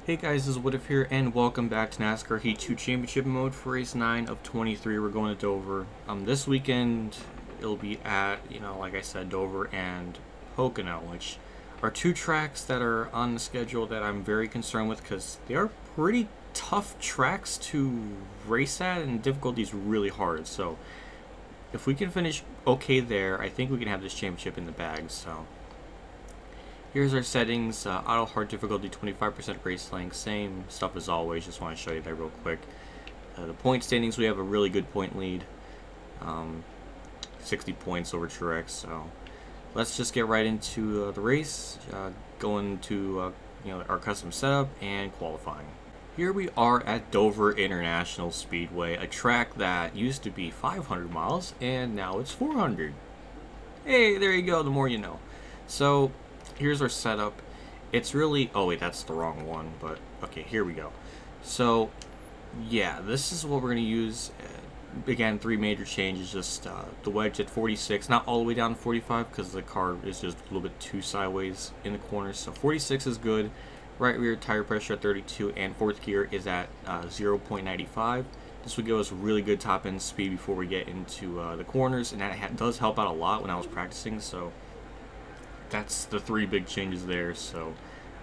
Hey guys, this is WhatiF here, and welcome back to NASCAR Heat 2 Championship Mode for race 9 of 23. We're going to Dover. This weekend, it'll be at, like I said, Dover and Pocono, which are two tracks that are on the schedule that I'm very concerned with because they are pretty tough tracks to race at, and difficulty is really hard. So, if we can finish okay there, I think we can have this championship in the bag. So, here's our settings. Auto hard difficulty 25% race length, same stuff as always. Just want to show you that real quick. The point standings, we have a really good point lead, 60 points over Truex. So let's just get right into the race, going to our custom setup and qualifying. Here we are at Dover International Speedway, a track that used to be 500 miles and now it's 400. Hey, there you go, the more you know. So here's our setup. It's really, oh wait, that's the wrong one, but okay, here we go. So yeah, this is what we're going to use. Again, three major changes. Just the wedge at 46, not all the way down to 45 because the car is just a little bit too sideways in the corners. So 46 is good. Right rear tire pressure at 32, and fourth gear is at 0.95. This would give us really good top end speed before we get into the corners, and that does help out a lot when I was practicing. So that's the three big changes there. So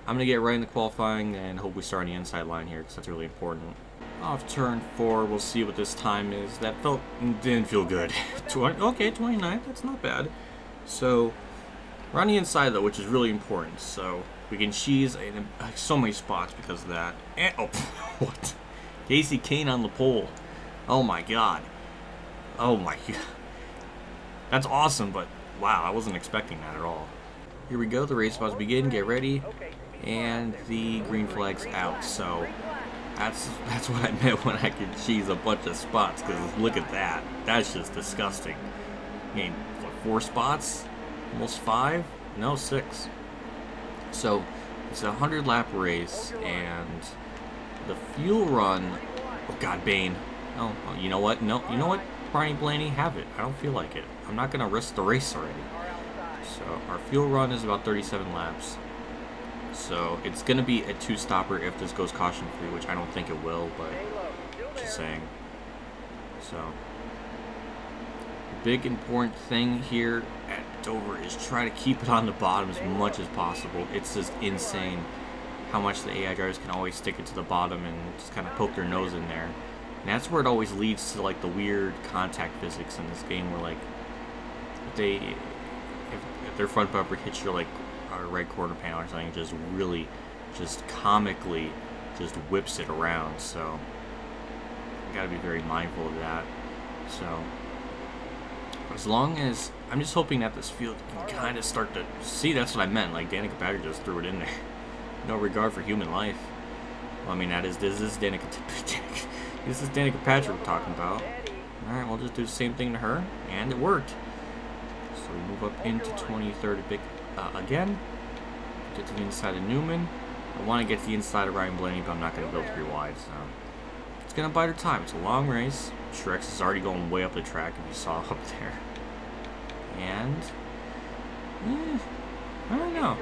I'm going to get right into qualifying and hope we start on the inside line here because that's really important. Off turn 4, we'll see what this time is. That didn't feel good. 20, okay, 29, that's not bad. So we're on the inside though, which is really important. So we can cheese so many spots because of that. And, oh, what? Casey Kane on the pole. Oh my god. Oh my god. That's awesome, but wow, I wasn't expecting that at all. Here we go, the race is about to begin, get ready, and the green flag's out, so that's what I meant when I could cheese a bunch of spots, because look at that, that's just disgusting. I mean, what, 4 spots? Almost 5? No, 6. So, it's a 100 lap race, and the fuel run, oh god, Bane, oh, you know what, no, you know what, Brian Blaney, have it, I don't feel like it, I'm not going to risk the race already. So our fuel run is about 37 laps. So it's going to be a 2-stopper if this goes caution free, which I don't think it will, but just saying. So the big important thing here at Dover is try to keep it on the bottom as much as possible. It's just insane how much the AI drivers can always stick it to the bottom and just kind of poke their nose in there. And that's where it always leads to like the weird contact physics in this game where like if their front bumper hits your like right quarter panel or something, just really just comically just whips it around. So you gotta be very mindful of that. So as long as I'm just hoping that this field can kind of start to see, that's what I meant, like Danica Patrick just threw it in there. No regard for human life. Well, I mean, this is Danica Patrick we're talking about. Alright, we'll just do the same thing to her, and it worked. So we move up into 23rd again. Get to the inside of Newman. I want to get to the inside of Ryan Blaney, but I'm not going to build 3 wide. So it's going to bite her time. It's a long race. Truex is already going way up the track, if you saw up there. And I don't know.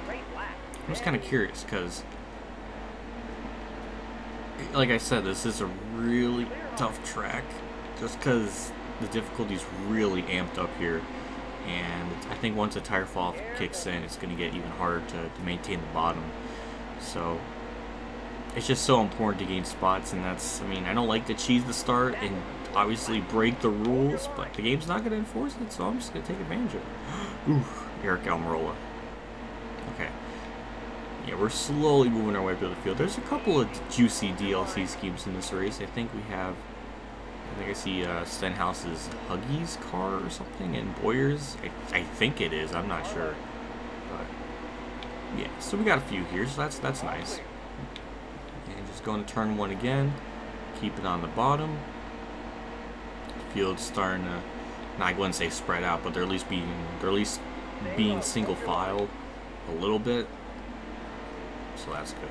I'm just kind of curious because, like I said, this is a really tough track just because the difficulty's really amped up here. And I think once the tire fall kicks in, it's going to get even harder to maintain the bottom. So it's just so important to gain spots, and that's, I mean, I don't like to cheese the start and obviously break the rules, but the game's not going to enforce it, so I'm just going to take advantage of it. Oof, Eric Almirola. Okay. Yeah, we're slowly moving our way through the field. There's a couple of juicy DLC schemes in this race. I think I see Stenhouse's Huggies car or something, and Boyer's. I think it is. I'm not sure, but yeah. So we got a few here, so that's nice. And just going to turn 1 again. Keep it on the bottom. The field's starting to, I wouldn't say spread out, but they're at least being single file a little bit. So that's good.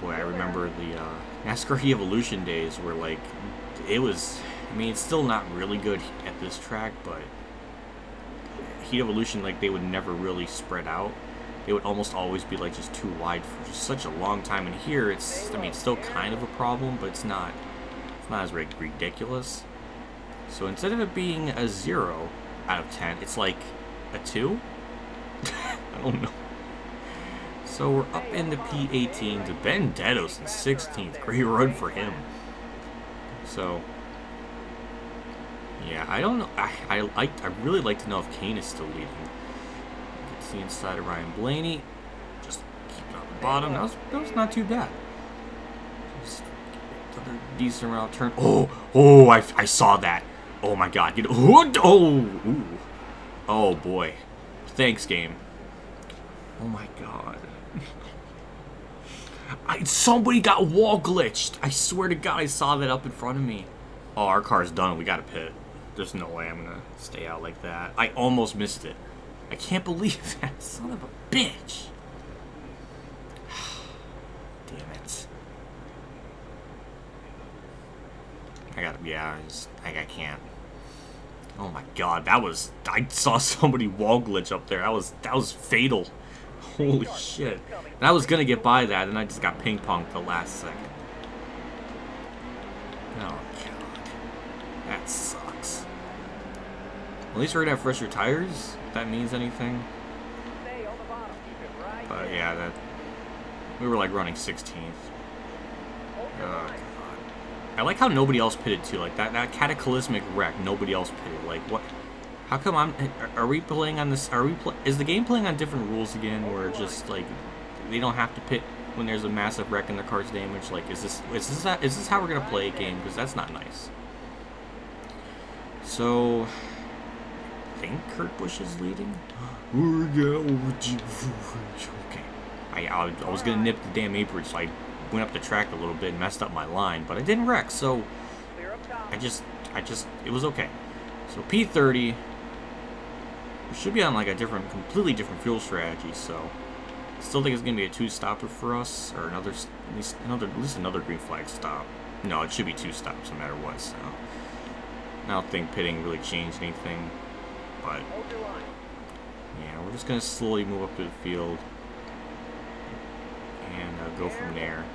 Boy, I remember the NASCAR Evolution days where, like, it was, I mean, it's still not really good at this track, but Heat Evolution, like, they would never really spread out. they would almost always be like just too wide for just such a long time. And here, it's, I mean, it's still kind of a problem, but it's not as ridiculous. So instead of it being a 0 out of 10, it's like a 2. I don't know. So we're up in the P18 to Benedetto's in 16th. Great run for him. So yeah, I don't know. I really like to know if Kane is still leading. You can see inside of Ryan Blaney. Just keep it on the bottom. That was not too bad. Just another decent round turn. Oh! I saw that. Oh my God! Oh boy! Thanks, game. Oh my God! Somebody got wall glitched. I swear to God, I saw that up in front of me. Oh, our car's done. We got to pit. There's no way I'm gonna stay out like that. I almost missed it. I can't believe that. Son of a bitch. Damn it. I can't. Oh my God, I saw somebody wall glitch up there. That was fatal. Holy shit. And I was gonna get by that, and I just got ping-ponged the last second. Oh God. That sucks. At least we're gonna have fresher tires, if that means anything. But yeah, we were like running 16th. Oh God. I like how nobody else pitted too. Like that cataclysmic wreck, nobody else pitted. Like what? How come are we playing on this? Is the game playing on different rules again, where just like they don't have to pit when there's a massive wreck and their car's damaged? Like, is this how we're gonna play a game? Because that's not nice. So, I think Kurt Busch is leading. Okay, I was gonna nip the damn apron, so I went up the track a little bit and messed up my line, but I didn't wreck. So, it was okay. So P30. We should be on like a completely different fuel strategy, so I still think it's gonna be a 2-stopper for us, or at least another green flag stop. No, it should be 2 stops no matter what. So I don't think pitting really changed anything, but yeah, we're just gonna slowly move up to the field and go from there.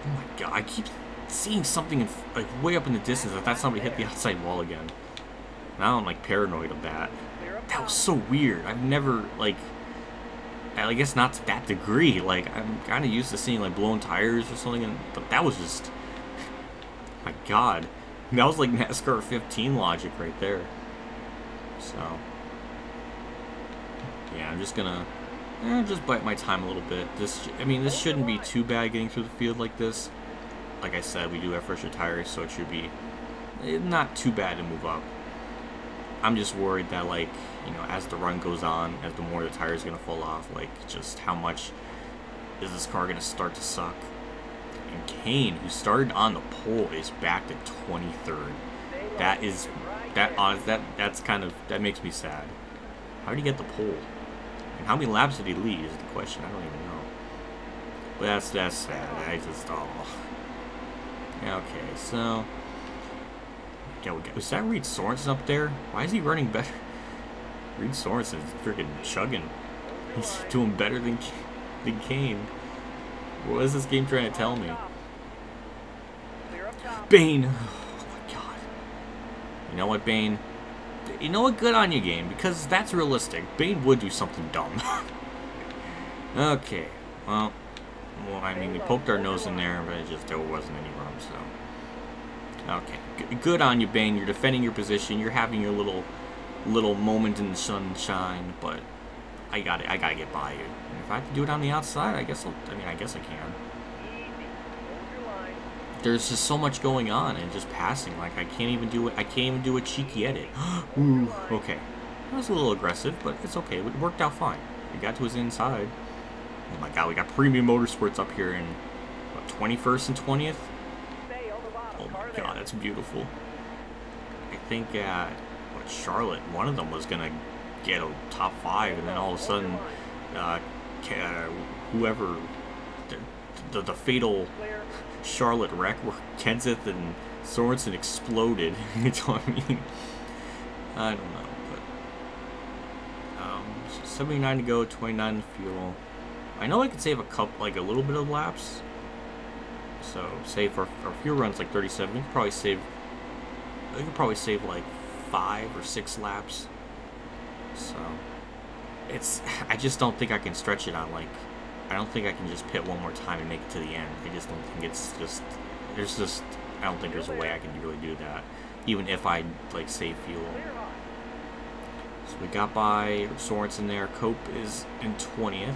Oh my God, I keep seeing something like way up in the distance. I thought somebody hit the outside wall again. Now I'm like paranoid of that. That was so weird. I've never, like, I guess not to that degree. Like, I'm kind of used to seeing, like, blown tires or something, but that was just, my God. That was, like, NASCAR 15 logic right there. So, yeah, I'm just gonna, just bite my time a little bit. This shouldn't be too bad getting through the field like this. Like I said, we do have fresher tires, so it should be not too bad to move up. I'm just worried that, like, you know, as the run goes on, as the more the tire's gonna fall off, like, just how much is this car gonna start to suck? And Kane, who started on the pole, is back to 23rd. That makes me sad. How did he get the pole? And how many laps did he lead is the question. I don't even know. But that's sad. Yeah, okay, so. Yeah, is that Reed Sorensen up there? Why is he running better? Reed Sorensen is freaking chugging. He's doing better than Kane. What is this game trying to tell me? Bane! Oh my God. You know what, Bane? You know what? Good on you, game, because that's realistic. Bane would do something dumb. Okay. Well, I mean, we poked our nose in there, but there wasn't any room, so. Okay, good on you, Bane. You're defending your position. You're having your little moment in the sunshine, but I gotta get by you. And if I have to do it on the outside, I guess I can. There's just so much going on and just passing. Like I can't even do it. I can't even do a cheeky edit. Ooh, okay. That was a little aggressive, but it's okay. It worked out fine. We got to his inside. Oh my God, we got Premium Motorsports up here in what, 21st and 20th. Oh my God, that's beautiful. I think Charlotte, one of them was gonna get a top 5, and then all of a sudden, whoever the fatal Charlotte wreck where Kenseth and Sorensen exploded. You know what I mean? I don't know, but 79 to go, 29 to fuel. I know I could save a couple, like a little bit of laps. So say if our fuel run's like 37, we could probably save like 5 or 6 laps. So I just don't think I can stretch it on, like, I don't think I can just pit one more time and make it to the end. I just don't think it's just, I don't think there's a way I can really do that, even if I, like, save fuel. So we got by Sorensen there. Cope is in 20th,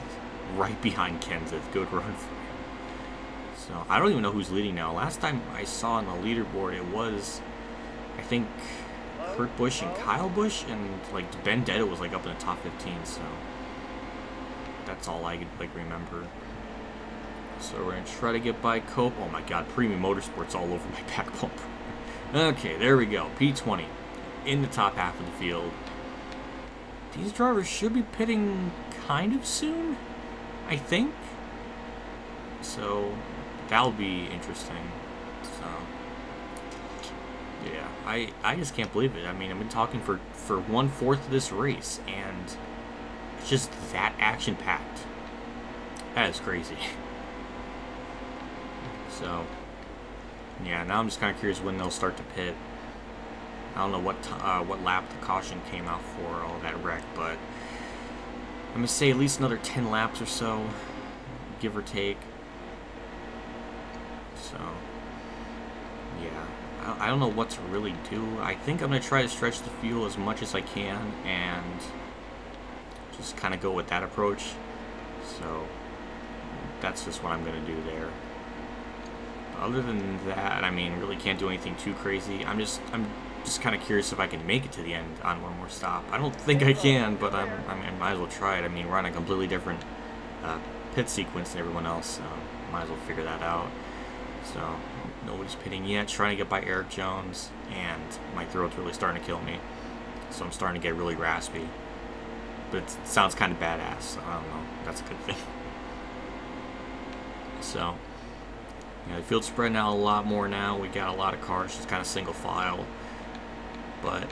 right behind Kenseth. Good run for him. So I don't even know who's leading now. Last time I saw on the leaderboard, it was, I think, Kurt Busch and Kyle Busch, and like Benedetto was like up in the top 15. So that's all I could like remember. So we're gonna try to get by Cope. Oh my God, Premium Motorsports all over my back bumper. Okay, there we go. P20 in the top half of the field. These drivers should be pitting kind of soon, I think. So that'll be interesting. So yeah, I just can't believe it. I mean, I've been talking for 1/4 of this race, and it's just that action-packed. That is crazy. So yeah, now I'm just kind of curious when they'll start to pit. I don't know what lap the caution came out for all that wreck, but I'm gonna say at least another 10 laps or so, give or take. So yeah, I don't know what to really do. I think I'm gonna try to stretch the fuel as much as I can and just kind of go with that approach. So that's just what I'm gonna do there. Other than that, I mean, really can't do anything too crazy. I'm just kind of curious if I can make it to the end on one more stop. I don't think I can, but I mean, I might as well try it. I mean, we're on a completely different pit sequence than everyone else, so might as well figure that out. So nobody's pitting yet. Trying to get by Eric Jones, and my throat's really starting to kill me. So I'm starting to get really raspy. But it sounds kind of badass, so I don't know. That's a good thing. So yeah, the field's spreading out a lot more now. We got a lot of cars, just kind of single file. But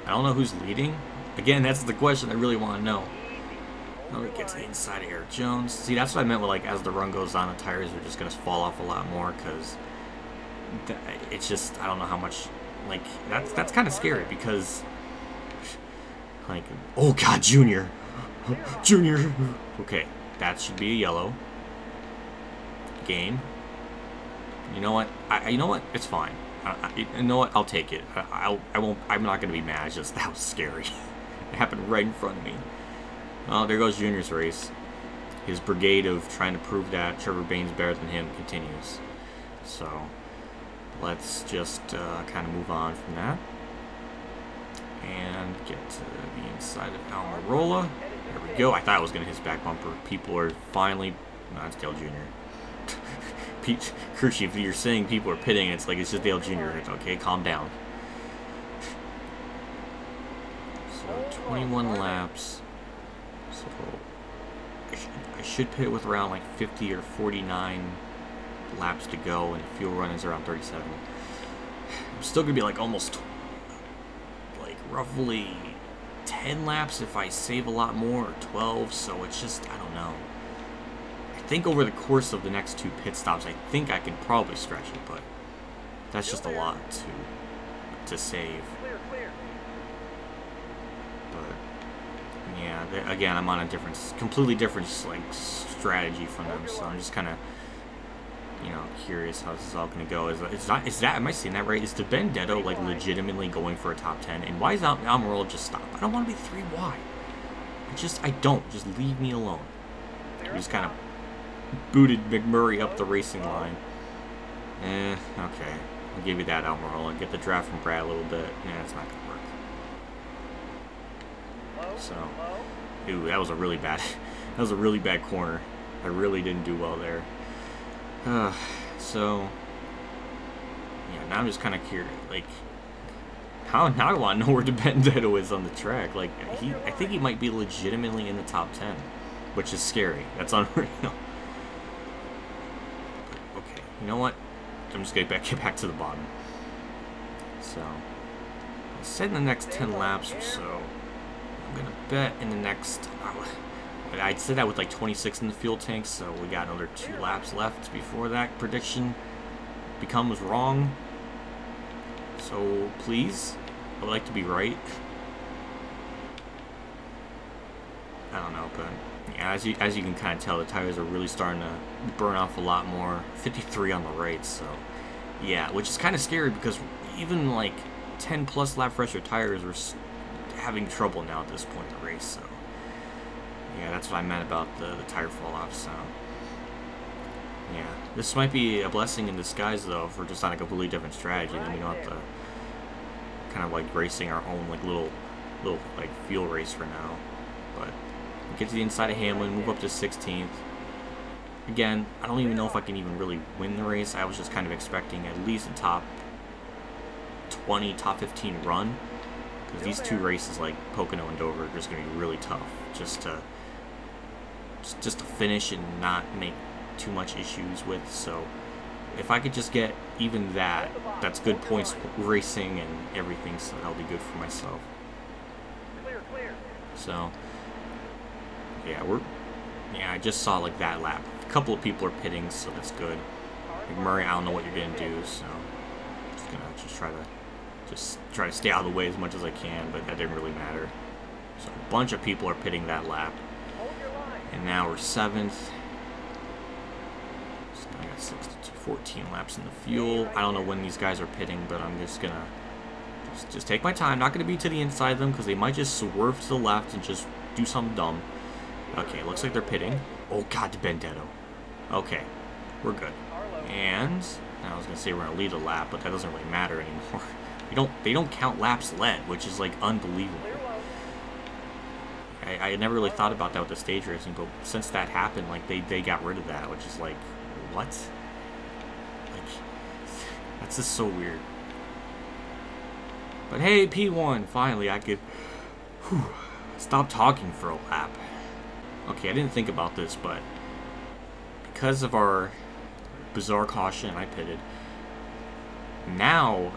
I don't know who's leading. Again, that's the question I really want to know. Now we get to the inside of Eric Jones. See, that's what I meant with, like, as the run goes on, the tires are just going to fall off a lot more, because it's just, I don't know how much, like, that's kind of scary, because, like, oh God, Junior. Junior. Okay, that should be a yellow. Game. You know what? You know what? It's fine. You know what? I'll take it. I won't. I'm not gonna be mad. It's just that was scary. It happened right in front of me. Well, there goes Junior's race. His brigade of trying to prove that Trevor Bayne's better than him continues. So let's just kind of move on from that and get to the inside of Almirola. There we go. I thought I was gonna hit his back bumper. People are finally. No, it's Dale Jr. Kershey, if you're saying people are pitting, it's like it's just Dale Jr. Okay, calm down. So 21 laps. So I should pit with around like 50 or 49 laps to go, and the fuel run is around 37. I'm still gonna be like almost like roughly 10 laps if I save a lot more, or 12. So it's just, I don't know. I think over the course of the next 2 pit stops, I think I can probably stretch it, but that's just a lot to save. But yeah, again, I'm on a completely different like strategy from them, so I'm just kind of, you know, curious how this is all going to go. Is that? Am I saying that right? Is the Benedetto like legitimately going for a top 10? And why is Almirola just stop? I don't want to be 3 wide. I don't. Just leave me alone. We just kind of booted McMurray up the racing line. Okay. I'll give you that, Almirola. Get the draft from Brad a little bit. Yeah, it's not going to work. So, ooh, that was a really bad corner. I really didn't do well there. So, yeah, now I'm just kind of curious. Like, now I want to know where the Benedetto is on the track. Like, I think he might be legitimately in the top 10, which is scary. That's unreal. You know what? I'm just gonna get back to the bottom. So, I said in the next 10 laps or so, I'm gonna bet in the next. I'd say that with like 26 in the fuel tank, so we got another 2 laps left before that prediction becomes wrong. So please, I would like to be right. I don't know, but yeah, as you can kind of tell, the tires are really starting to burn off a lot more. 53 on the right, so yeah, which is kind of scary because even like 10 plus lap fresher tires are having trouble now at this point in the race. So yeah, that's what I meant about the tire fall off. So yeah, this might be a blessing in disguise though, if we're just on a completely different strategy. Then we don't have to kind of like racing our own like little like fuel race for now. But get to the inside of Hamlin, move up to 16th. Again, I don't even know if I can even really win the race. I was just kind of expecting at least a top 20, top 15 run. Because these 2 races, like Pocono and Dover, are just going to be really tough. Just to finish and not make too much issues with. So if I could just get even that, that's good points racing and everything. So that'll be good for myself. So yeah, I just saw like that lap. A couple of people are pitting, so that's good. Like Murray, I don't know what you're gonna do, so I'm just gonna try to stay out of the way as much as I can, but that didn't really matter. So a bunch of people are pitting that lap, and now we're 7th. So I got 14 laps in the fuel. I don't know when these guys are pitting, but I'm just gonna just take my time. Not gonna be to the inside of them because they might just swerve to the left and just do something dumb. Okay, looks like they're pitting. Oh god, to Benedetto. Okay, we're good. And I was gonna say we're gonna lead a lap, but that doesn't really matter anymore. They don't count laps led, which is like unbelievable. I never really thought about that with the stage racing, but since that happened, like they got rid of that, which is like, what? Like, that's just so weird. But hey, P1, finally I could stop talking for a lap. Okay, I didn't think about this, but because of our bizarre caution, I pitted. Now,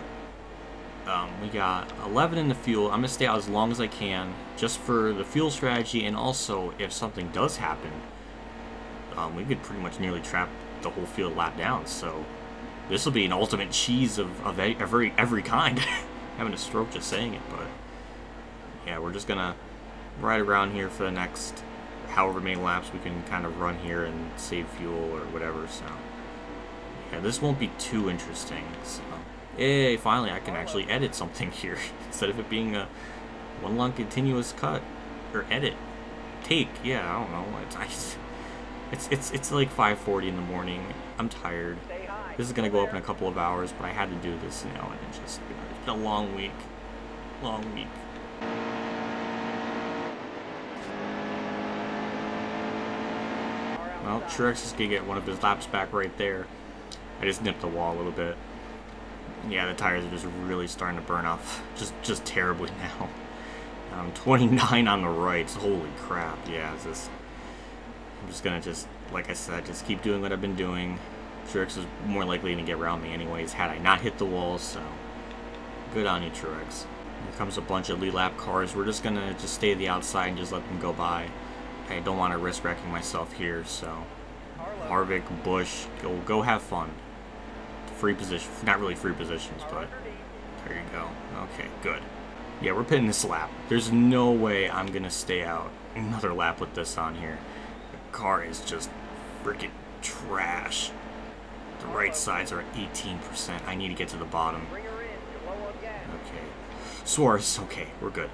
we got 11 in the fuel. I'm going to stay out as long as I can, just for the fuel strategy, and also, if something does happen, we could pretty much nearly trap the whole field lap down, so this will be an ultimate cheese of every kind. Having a stroke just saying it, but yeah, we're just going to ride around here for the next however many laps we can kind of run here and save fuel or whatever. So yeah, this won't be too interesting. So yay, finally I can actually edit something here instead of it being a one long continuous cut or edit take. Yeah, I don't know. It's like 5:40 in the morning. I'm tired. This is gonna go up in a couple of hours, but I had to do this, you know, and it just, you know, it's been a long week. Well, Truex is gonna get one of his laps back right there. I just nipped the wall a little bit. Yeah, the tires are just really starting to burn off, just terribly now. 29 on the right. Holy crap! Yeah, I'm just gonna like I said, just keep doing what I've been doing. Truex is more likely to get around me anyways had I not hit the wall. So good on you, Truex. Here comes a bunch of lead lap cars. We're just gonna stay to the outside and just let them go by. I don't want to risk wrecking myself here, so Harvick, Busch, go have fun. Free position, not really free positions, but there you go. Okay, good. Yeah, we're pitting this lap. There's no way I'm gonna stay out another lap with this on here. The car is just freaking trash. The right sides are at 18%. I need to get to the bottom. Okay, Suarez. Okay, we're good.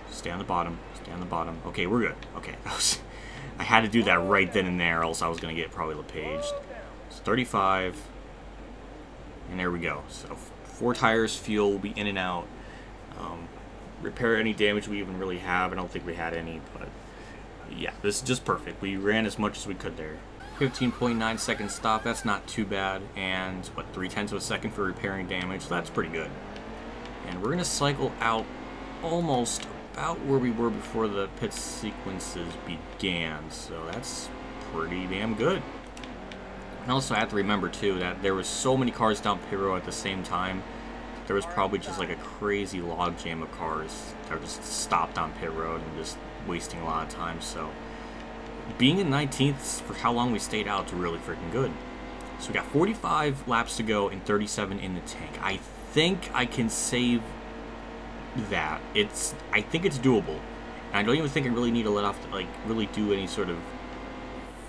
Stay on the bottom. Stay on the bottom. Okay, we're good. Okay, I had to do that right then and there, else I was going to get probably LePage. It's 35. And there we go. So 4 tires, fuel will be in and out. Repair any damage we even really have. I don't think we had any, but yeah, this is just perfect. We ran as much as we could there. 15.9 second stop. That's not too bad. And what, 0.3 of a second for repairing damage. So that's pretty good. And we're going to cycle out almost about where we were before the pit sequences began, so that's pretty damn good. And also I have to remember too that there was so many cars down pit road at the same time. There was probably just like a crazy logjam of cars that were just stopped on pit road and just wasting a lot of time. So being in 19th for how long we stayed out is really freaking good. So we got 45 laps to go and 37 in the tank. I think I can save that. I think it's doable. And I don't even think I really need to let off, like, really do any sort of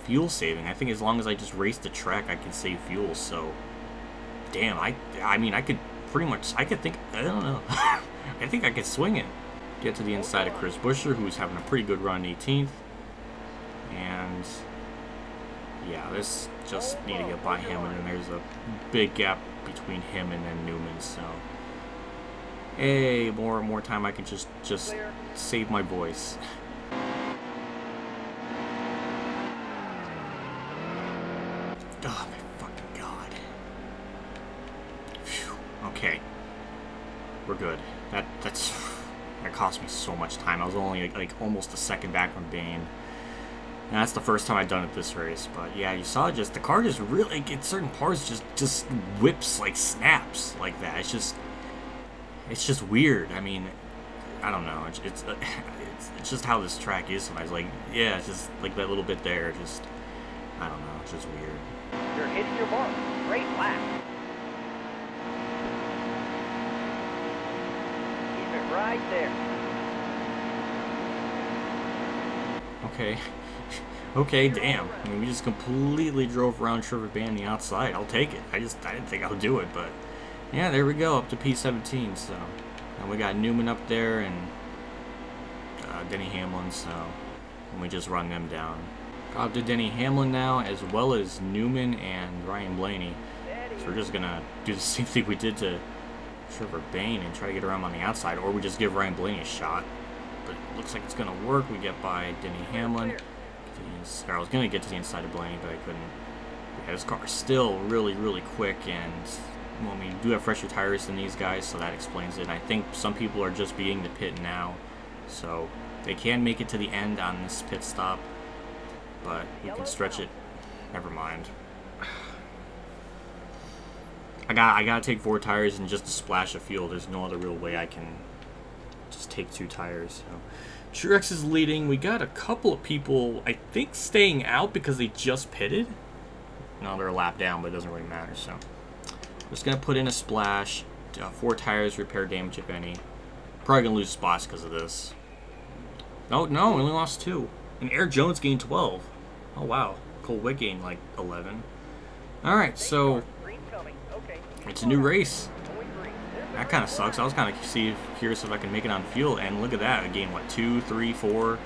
fuel saving. I think as long as I just race the track, I can save fuel. So, damn, I mean, I could pretty much, I don't know. I think I could swing it. Get to the inside of Chris Buescher, who's having a pretty good run 18th. And, yeah, this just need to get by him, and then there's a big gap between him and then Newman, so. Hey, more time I can just save my voice. Oh my fucking god. Phew. Okay. We're good. That cost me so much time. I was only like almost a second back from Bane. And that's the first time I've done it this race, but yeah, you saw just the car just really at certain parts just whips, like snaps like that. It's just weird. I mean, I don't know. It's just how this track is sometimes. Like, yeah, it's just like that little bit there. Just, I don't know. It's just weird. You're hitting your mark. Great lap. Keep it right there. Okay. Okay, damn. I mean, we just completely drove around Trevor Bane on the outside. I'll take it. I didn't think I would do it, but yeah, there we go, up to P17. So, and we got Newman up there and Denny Hamlin. So, and we just run them down. Up to Denny Hamlin now, as well as Newman and Ryan Blaney. So we're just gonna do the same thing we did to Trevor Bane and try to get around on the outside, or we just give Ryan Blaney a shot. But it looks like it's gonna work. We get by Denny Hamlin. I was going to get to the inside of Blaney, but I couldn't. Yeah, this car is still really, really quick, and well, we do have fresher tires than these guys, so that explains it. And I think some people are just beginning to pit now, so they can make it to the end on this pit stop, but we can stretch it. Never mind. I gotta take 4 tires and just a splash of fuel. There's no other real way I can just take 2 tires. So. Truex is leading. We got a couple of people, I think, staying out because they just pitted. No, they're a lap down, but it doesn't really matter. So, I'm just gonna put in a splash. 4 tires, repair damage if any. Probably gonna lose spots because of this. Oh no, we only lost 2. And Eric Jones gained 12. Oh wow, Cole Witt gained like 11. All right, so it's a new race. That kind of sucks. I was kind of curious if I can make it on fuel, and look at that. I gained, what, 2, 3, 4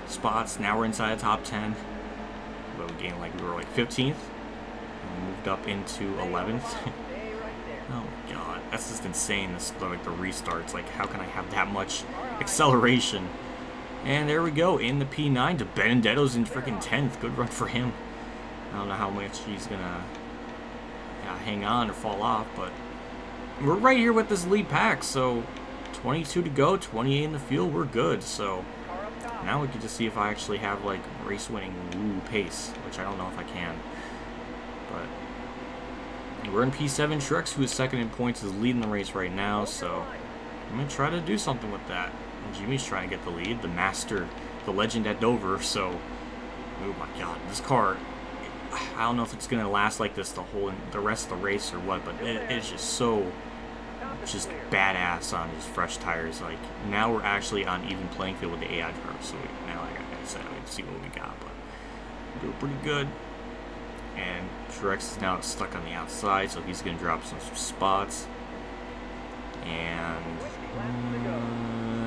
spots. Now we're inside the top 10. But we gained, like, we were, like, 15th. And moved up into 11th. Oh, my God. That's just insane, this, like, the restarts. Like, how can I have that much acceleration? And there we go, in the P9 to Benedetto's in freaking 10th. Good run for him. I don't know how much he's going to hang on or fall off, but we're right here with this lead pack, so 22 to go, 28 in the field, we're good. So now we can just see if I actually have like race-winning pace, which I don't know if I can. But we're in P7. Truex, who is second in points, is leading the race right now, so I'm going to try to do something with that. And Jimmy's trying to get the lead, the master, the legend at Dover, so oh my God, this car, I don't know if it's going to last like this the rest of the race or what, but it's just so badass on just fresh tires. Like, now we're actually on even playing field with the AI drivers, so now, like I said, we can see what we got, but we're doing pretty good. And Truex is now stuck on the outside, so he's going to drop some spots. And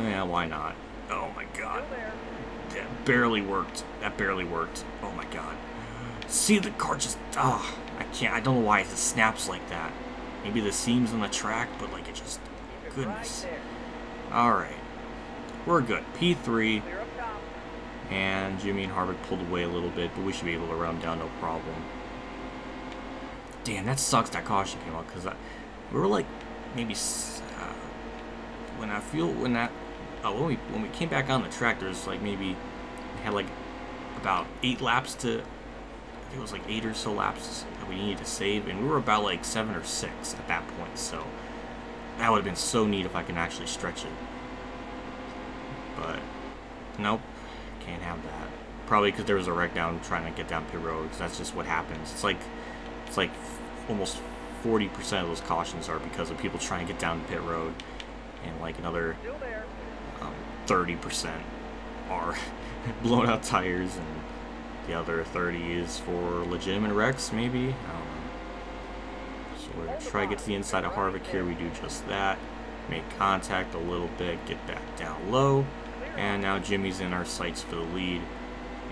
yeah, why not? Oh my God, that barely worked. That barely worked. Oh my God. See, the car just, I can't, I don't know why it just snaps like that. Maybe the seams on the track, but like it just, goodness. Alright, we're good. P3, and Jimmy and Harvick pulled away a little bit, but we should be able to run them down, no problem. Damn, that sucks that caution came out, because we were like, maybe, when we came back on the track, there was like maybe, we had like about 8 laps to, it was like 8 or so laps that we needed to save, and we were about like 7 or 6 at that point, so that would have been so neat if I can actually stretch it. But nope, can't have that. Probably because there was a wreck down trying to get down pit road, because that's just what happens. It's like almost 40% of those cautions are because of people trying to get down the pit road, and like another 30% are blown out tires, and the other 30 is for legitimate wrecks, maybe. So we're going to try to get to the inside of Harvick here. We do just that. Make contact a little bit, get back down low, and now Jimmy's in our sights for the lead,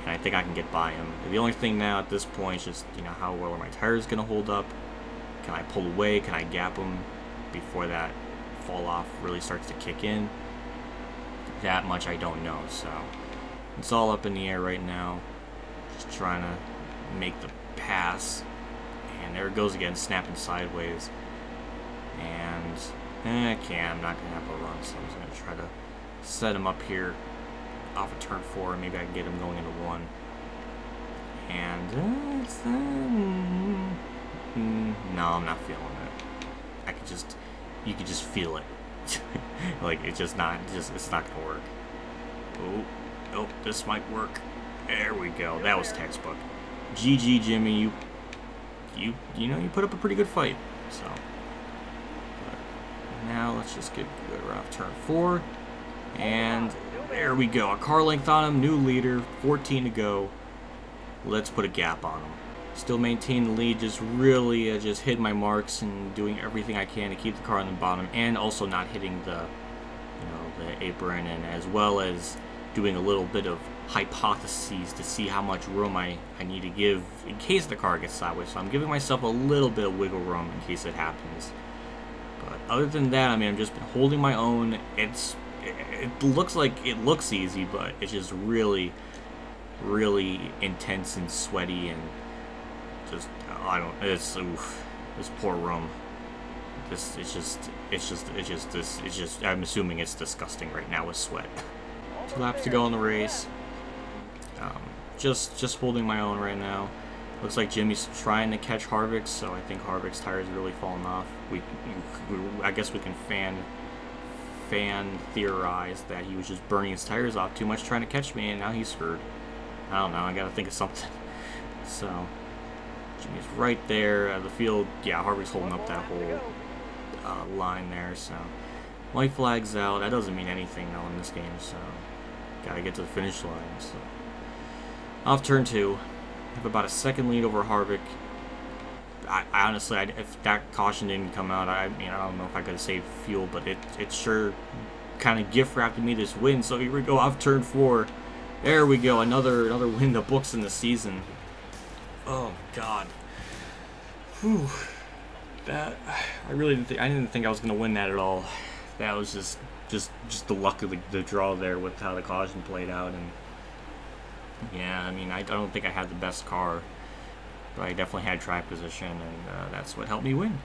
and I think I can get by him. The only thing now at this point is just, you know, how well are my tires going to hold up? Can I pull away? Can I gap them before that fall off really starts to kick in? That much I don't know, so it's all up in the air right now. Just trying to make the pass, and there it goes again, snapping sideways. And okay, I'm not gonna have a run, so I'm just gonna try to set him up here off of turn 4, and maybe I can get him going into 1. And no, I'm not feeling it. I could just, you could just feel it. Like it's not gonna work. Oh, this might work. There we go. That was textbook. GG, Jimmy. You know, you put up a pretty good fight. So now let's just get good. We're off turn 4, and there we go. A car length on him. New leader. 14 to go. Let's put a gap on him. Still maintain the lead. Just really just hit my marks and doing everything I can to keep the car on the bottom, and also not hitting the, you know, the apron, and as well as doing a little bit of hypotheses to see how much room I need to give in case the car gets sideways. So I'm giving myself a little bit of wiggle room in case it happens. But other than that, I mean, I've just been holding my own. It looks like it looks easy, but it's just really, really intense and sweaty, and just it's oof, this poor room. I'm assuming it's disgusting right now with sweat. 2 laps to go in the race. Just holding my own right now. Looks like Jimmy's trying to catch Harvick's, so I think Harvick's tires are really falling off. I guess we can fan theorize that he was just burning his tires off too much trying to catch me, and now he's screwed. I don't know. I gotta think of something. So Jimmy's right there. The field, yeah, Harvick's holding up that whole line there. So white flag's out. That doesn't mean anything though in this game. So gotta get to the finish line. So off turn 2, have about a second lead over Harvick. I honestly, if that caution didn't come out, I don't know if I could have saved fuel, but it sure kind of gift wrapped me this win. So here we go, off turn 4. There we go, another win in the books in the season. Oh God, whew. That I didn't think I was gonna win that at all. That was just the luck of the draw there with how the caution played out. And yeah, I mean, I don't think I had the best car, but I definitely had track position, and that's what helped me win.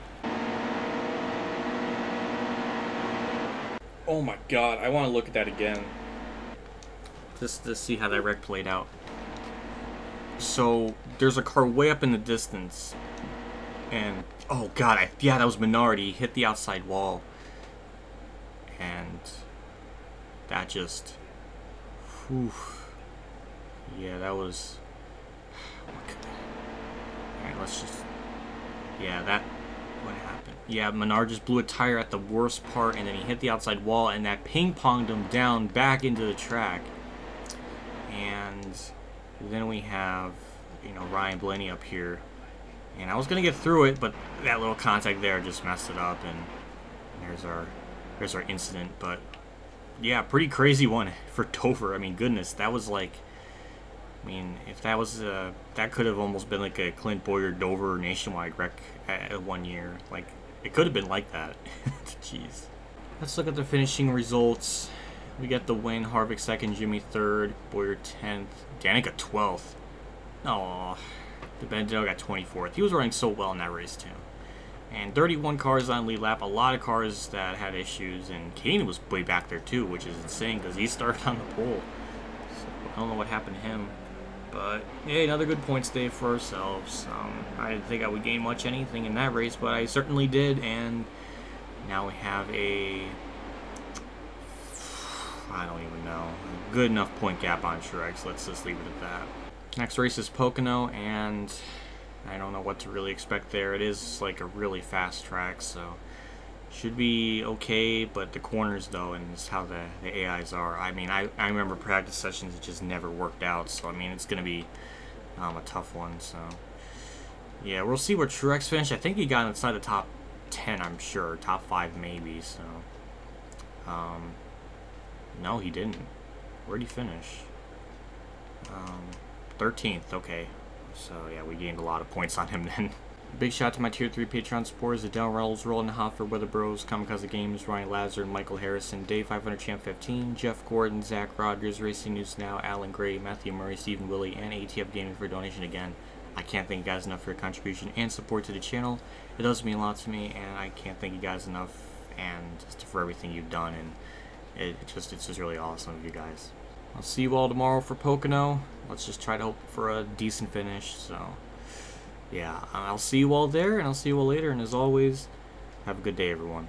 Oh my God, I want to look at that again, just to see how that wreck played out. So there's a car way up in the distance, and oh God, yeah, that was Menard. He hit the outside wall, and that just, whew. Yeah, that was, alright, let's just, yeah, what happened? Yeah, Menard just blew a tire at the worst part, and then he hit the outside wall, and that ping-ponged him down back into the track. And then we have, you know, Ryan Blaney up here, and I was gonna get through it, but that little contact there just messed it up, and there's our incident. But yeah, pretty crazy one for Dover. I mean, goodness, that was like, I mean, if that was that could have almost been like a Clint Boyer Dover nationwide wreck at 1 year. Like, it could have been like that. Jeez. Let's look at the finishing results. We got the win. Harvick 2nd, Jimmy 3rd, Boyer 10th, Danica 12th. Oh, DiBenedetto got 24th. He was running so well in that race too. And 31 cars on lead lap. A lot of cars that had issues, and Kane was way back there too, which is insane because he started on the pole. So I don't know what happened to him. But yeah, another good points day for ourselves. I didn't think I would gain much anything in that race, but I certainly did. And now we have a, I don't even know. Good enough point gap on Truex. Let's just leave it at that. Next race is Pocono, and I don't know what to really expect there. It is like a really fast track, so should be okay, but the corners though, and just how the AIs are. I mean, I remember practice sessions, it just never worked out, so I mean, it's going to be a tough one, so yeah, we'll see where Truex finished. I think he got inside the top 10, I'm sure. Top 5 maybe, so no, he didn't. Where'd he finish? 13th, okay. So yeah, we gained a lot of points on him then. Big shout out to my Tier 3 Patreon supporters: Adele Reynolds, Roland Hofer, Weather Bros, KamikazeGames, Ronnie Lazzarine, Michael Harrison, Dave 500 Champ 15, Jeff Gordon, Zach Rogers, Racing News Now, Alan Gray, Matthew Murray, Stephen Willey, and ATFGaming for a donation again. I can't thank you guys enough for your contribution and support to the channel. It does mean a lot to me, and I can't thank you guys enough, and just for everything you've done, and it's just really awesome of you guys. I'll see you all tomorrow for Pocono. Let's just try to hope for a decent finish. So yeah, I'll see you all there, and I'll see you all later, and as always, have a good day, everyone.